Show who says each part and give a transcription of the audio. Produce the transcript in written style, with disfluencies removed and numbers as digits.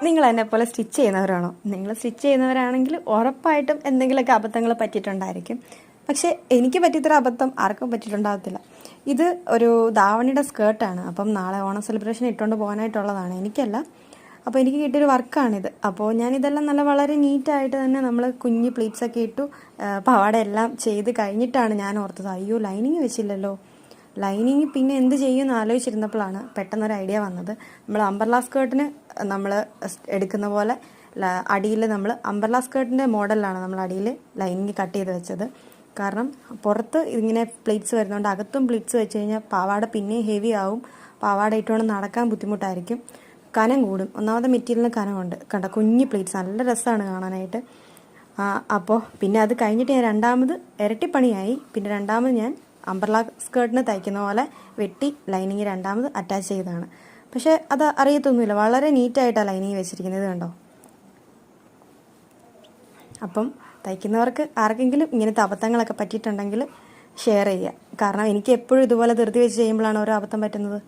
Speaker 1: നിങ്ങൾ എന്നെപ്പോലെ സ്റ്റിച്ച് ചെയ്യുന്നവരാണോ? നിങ്ങൾ സ്റ്റിച്ച് ചെയ്യുന്നവരാണെങ്കിൽ ഉറപ്പായിട്ടും എന്തെങ്കിലുമൊക്കെ അബദ്ധങ്ങൾ പറ്റിയിട്ടുണ്ടായിരിക്കും. പക്ഷേ എനിക്ക് പറ്റിയത്ര അബദ്ധം ആർക്കും പറ്റിയിട്ടുണ്ടാകത്തില്ല. ഇത് ഒരു ധാവണിയുടെ സ്കേർട്ടാണ്. അപ്പം നാളെ ഓണം സെലിബ്രേഷൻ ഇട്ടുകൊണ്ട് പോകാനായിട്ടുള്ളതാണ്. എനിക്കല്ല, അപ്പോൾ എനിക്ക് കിട്ടിയൊരു വർക്കാണിത്. അപ്പോൾ ഞാനിതെല്ലാം വളരെ നീറ്റായിട്ട് തന്നെ നമ്മൾ കുഞ്ഞ് പ്ലീറ്റ്സൊക്കെ ഇട്ടു പാവാടയെല്ലാം ചെയ്ത് കഴിഞ്ഞിട്ടാണ് ഞാൻ ഓർത്തത്, അയ്യോ ലൈനിങ് വെച്ചില്ലല്ലോ. ലൈനിങ് പിന്നെ എന്ത് ചെയ്യുമെന്ന് ആലോചിച്ചിരുന്നപ്പോഴാണ് പെട്ടെന്നൊരു ഐഡിയ വന്നത്. നമ്മൾ അംബർല സ്കേർട്ടിന് നമ്മൾ എടുക്കുന്ന പോലെ അടിയിൽ നമ്മൾ അംബർല സ്കേർട്ടിൻ്റെ മോഡലിലാണ് നമ്മൾ അടിയിൽ ലൈനിങ് കട്ട് ചെയ്ത് വെച്ചത്. കാരണം പുറത്ത് ഇങ്ങനെ പ്ലീറ്റ്സ് വരുന്നതുകൊണ്ട് അകത്തും പ്ലീറ്റ്സ് വെച്ച് കഴിഞ്ഞാൽ പാവാട പിന്നെയും ഹെവി ആവും. പാവാട ഇട്ടുകൊണ്ട് നടക്കാൻ ബുദ്ധിമുട്ടായിരിക്കും, കനം കൂടും. ഒന്നാമത്തെ മെറ്റീരിയലിന് കനമുണ്ട്. കണ്ട കുഞ്ഞ് പ്ലീറ്റ്സ് നല്ല രസമാണ് കാണാനായിട്ട്. അപ്പോൾ പിന്നെ അത് കഴിഞ്ഞിട്ട് ഞാൻ രണ്ടാമത് ഇരട്ടിപ്പണിയായി. പിന്നെ രണ്ടാമത് ഞാൻ അംബർല സ്കേർട്ടിന് തയ്ക്കുന്ന പോലെ വെട്ടി ലൈനിങ് രണ്ടാമത് അറ്റാച്ച് ചെയ്തതാണ്. പക്ഷേ അത് അറിയത്തൊന്നുമില്ല, വളരെ നീറ്റായിട്ടാണ് ലൈനിങ് വെച്ചിരിക്കുന്നത്, കണ്ടോ. അപ്പം തയ്ക്കുന്നവർക്ക് ആർക്കെങ്കിലും ഇങ്ങനത്തെ അബദ്ധങ്ങളൊക്കെ പറ്റിയിട്ടുണ്ടെങ്കിൽ ഷെയർ ചെയ്യുക. കാരണം എനിക്ക് എപ്പോഴും ഇതുപോലെ ധൃതി വെച്ച് ചെയ്യുമ്പോഴാണ് ഓരോ അബദ്ധം പറ്റുന്നത്.